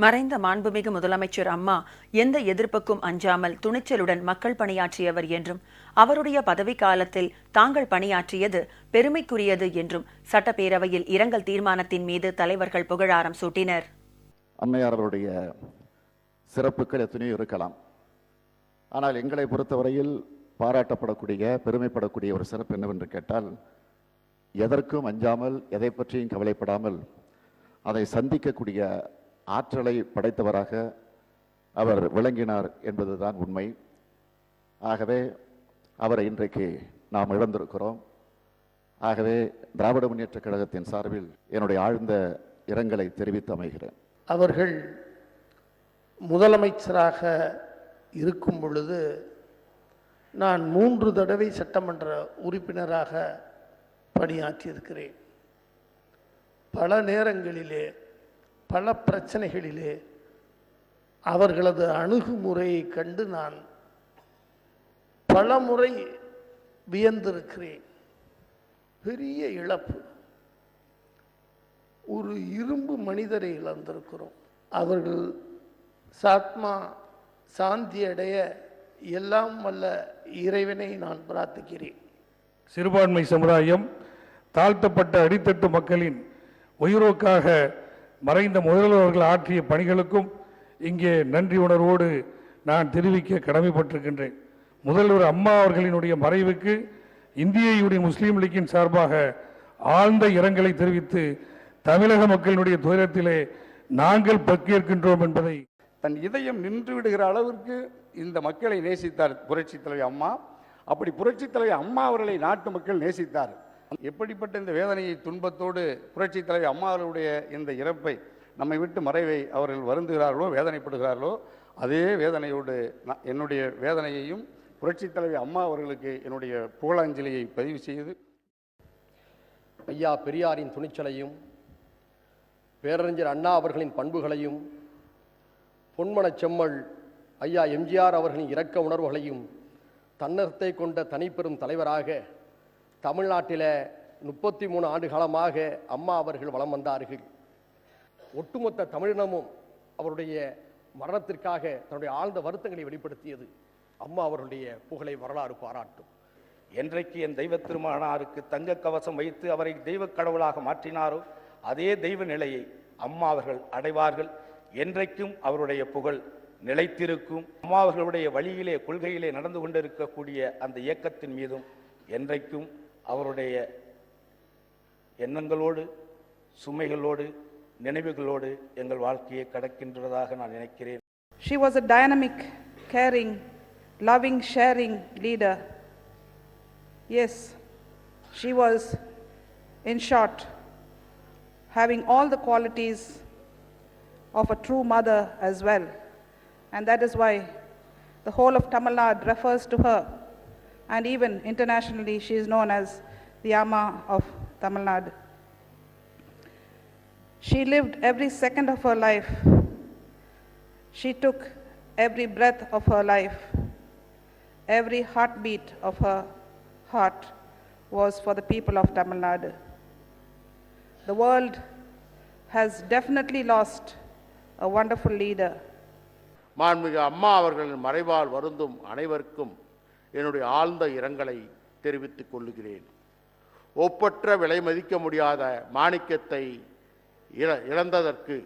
மறைந்த மாண்புமிகு முதலமைச்சர் அம்மா எந்த எதிர்ப்புக்கும் அஞ்சாமல் துணிச்சலுடன் மக்கள் பணியாற்றியவர் என்றும் அவருடைய பதவி காலத்தில் தாங்கள் பணியாற்றியது பெருமைக்குரியது என்றும் சட்டப்பேரவையில் இரங்கல் தீர்மானத்தின் மீது தலைவர்கள் புகழாரம் சூட்டினர். அம்மையார் அவருடைய சிறப்புகள் எத்தனையோ இருக்கலாம். ஆனால் எங்களை பொறுத்தவரையில் பாராட்டப்படக்கூடிய பெருமைப்படக்கூடிய ஒரு சிறப்பு என்னவென்று கேட்டால், எதற்கும் அஞ்சாமல் எதை பற்றியும் கவலைப்படாமல் அதை சந்திக்கக்கூடிய ஆற்றலை படைத்தவராக அவர் விளங்கினார் என்பதுதான் உண்மை. ஆகவே அவரை இன்றைக்கு நாம் இழந்திருக்கிறோம். ஆகவே திராவிட முன்னேற்ற கழகத்தின் சார்பில் என்னுடைய ஆழ்ந்த இரங்கலை தெரிவித்து அமைகிறேன். அவர்கள் முதலமைச்சராக இருக்கும் பொழுது நான் 3 தடவை சட்டமன்ற உறுப்பினராக பணியாற்றியிருக்கிறேன். பல நேரங்களிலே பல பிரச்சனைகளிலே அவர்களது அணுகுமுறையை கண்டு நான் பல முறை வியந்திருக்கிறேன். பெரிய இழப்பு. ஒரு இரும்பு மனிதரை இழந்திருக்கிறோம். அவர்கள் சாத்மா சாந்தி அடைய எல்லாம் வல்ல இறைவனை நான் பிரார்த்திக்கிறேன். சிறுபான்மை சமுதாயம், தாழ்த்தப்பட்ட அடித்தட்டு மக்களின் உயிரோக்காக மறைந்த முதல்வர் அவர்கள் ஆற்றிய பணிகளுக்கும் இங்கே நன்றி உணர்வோடு நான் தெரிவிக்க கடமைப்பட்டிருக்கின்றேன். முதல்வர் அம்மா அவர்களினுடைய மறைவுக்கு இந்திய யூனியன் முஸ்லீம் லீக்கின் சார்பாக ஆழ்ந்த இரங்கலை தெரிவித்து தமிழக மக்களினுடைய துயரத்திலே நாங்கள் பங்கேற்கின்றோம் என்பதை தன் இதயம் நின்று விடுகிற அளவிற்கு இந்த மக்களை நேசித்தார் புரட்சி தலைவி அம்மா. அப்படி புரட்சி தலைவி அம்மா அவர்களை நாட்டு மக்கள் நேசித்தார். எப்படிப்பட்ட இந்த வேதனையை துன்பத்தோடு புரட்சி தலைவி அம்மா அவர்களுடைய இந்த இறப்பை, நம்மை விட்டு மறைவை அவர்கள் வருந்துகிறார்களோ வேதனைப்படுகிறார்களோ, அதே வேதனையோடு என்னுடைய வேதனையையும் புரட்சி தலைவி அம்மா அவர்களுக்கு என்னுடைய புகழாஞ்சலியை பதிவு செய்து, ஐயா பெரியாரின் துணிச்சலையும் பேரறிஞர் அண்ணா அவர்களின் பண்புகளையும் பொன்மனச் செம்மல் ஐயா எம்ஜிஆர் அவர்களின் இரக்க உணர்வுகளையும் தன்னர்த்தை கொண்ட தனிப்பெரும் தலைவராக தமிழ்நாட்டில் 33 ஆண்டு காலமாக அம்மா அவர்கள் வலம் வந்தார்கள். ஒட்டுமொத்த தமிழினமும் அவருடைய மரணத்திற்காக தன்னுடைய ஆழ்ந்த வருத்தங்களை வெளிப்படுத்தியது. அம்மா அவருடைய புகழை வரலாறு பாராட்டும். என்றைக்கு என் தெய்வ திருமகனாருக்கு தங்க கவசம் வைத்து அவரை தெய்வ கடவுளாக மாற்றினாரோ அதே தெய்வ நிலையை அம்மா அவர்கள் அடைவார்கள். என்றைக்கும் அவருடைய புகழ் நிலைத்திருக்கும். அம்மா அவர்களுடைய வழியிலே கொள்கையிலே நடந்து கொண்டிருக்கக்கூடிய அந்த இயக்கத்தின் மீதும் என்றைக்கும் அவருடைய எண்ணங்களோடு சுமைகளோடு நினைவுகளோடு எங்கள் வாழ்க்கையை கடக்கின்றதாக நான் நினைக்கிறேன். She was a dynamic, caring, loving, sharing leader. Yes, she was, in short, having all the qualities of a true mother as well. And that is why the whole of Tamil Nadu refers to her. And even internationally, she is known as the Amma of Tamil Nadu. She lived every second of her life. She took every breath of her life. Every heartbeat of her heart was for the people of Tamil Nadu. The world has definitely lost a wonderful leader. மாண்புமிகு அம்மா அவர்களின் மறைவால் வருந்தும் அனைவருக்கும் என்னுடைய ஆழ்ந்த இரங்கலை தெரிவித்துக் கொள்ளுகிறேன். ஒப்பற்ற விலை மதிக்க முடியாத மாணிக்கத்தை இழந்ததற்கு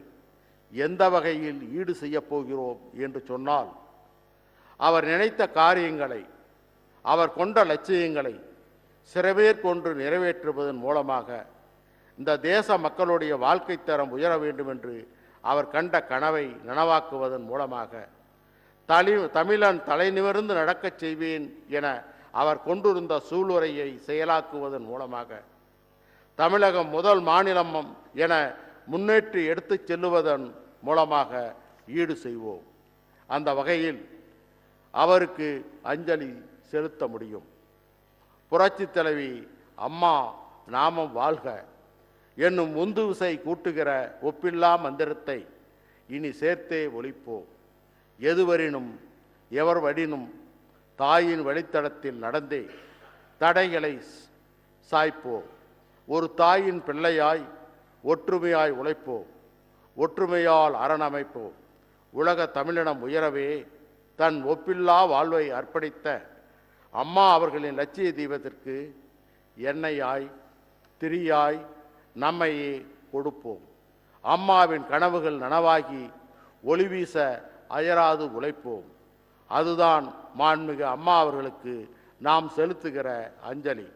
எந்த வகையில் ஈடு செய்ய போகிறோம் என்று சொன்னால், அவர் நினைத்த காரியங்களை, அவர் கொண்ட லட்சியங்களை சிறவேற்கொண்டு நிறைவேற்றுவதன் மூலமாக இந்த தேச மக்களுடைய வாழ்க்கை தரம் உயர வேண்டும் என்று அவர் கண்ட கனவை நனவாக்குவதன் மூலமாக தமிழன் தலை நிமிர்ந்து நடக்கச் செய்வேன் என அவர் கொண்டிருந்த சூளுரையை செயலாக்குவதன் மூலமாக தமிழகம் முதல் மாநிலம் என முன்னேற்றி எடுத்துச் செல்லுவதன் மூலமாக ஈடு செய்வோம். அந்த வகையில் அவருக்கு அஞ்சலி செலுத்த முடியும். புரட்சி தலைவி அம்மா நாமம் வாழ்க என்னும் உந்து விசை கூட்டுகிற ஒப்பில்லா மந்திரத்தை இனி சேர்த்தே ஒலிப்போம். எதுவரினும் எவர் வடினும் தாயின் வழித்தடத்தில் நடந்தே தடைகளை சாய்ப்போம். ஒரு தாயின் பிள்ளையாய் ஒற்றுமையாய் உழைப்போம். ஒற்றுமையால் அரணமைப்போம். உலக தமிழினம் உயரவே தன் ஒப்பில்லா வாழ்வை அர்ப்பணித்த அம்மா அவர்களின் லட்சிய தீபத்திற்கு எண்ணெயாய் திரியாய் நம்மையே கொடுப்போம். அம்மாவின் கனவுகள் நனவாகி ஒளி வீச அயராது உழைப்போம். அதுதான் மாண்புமிகு அம்மா அவர்களுக்கு நாம் செலுத்துகிற அஞ்சலி.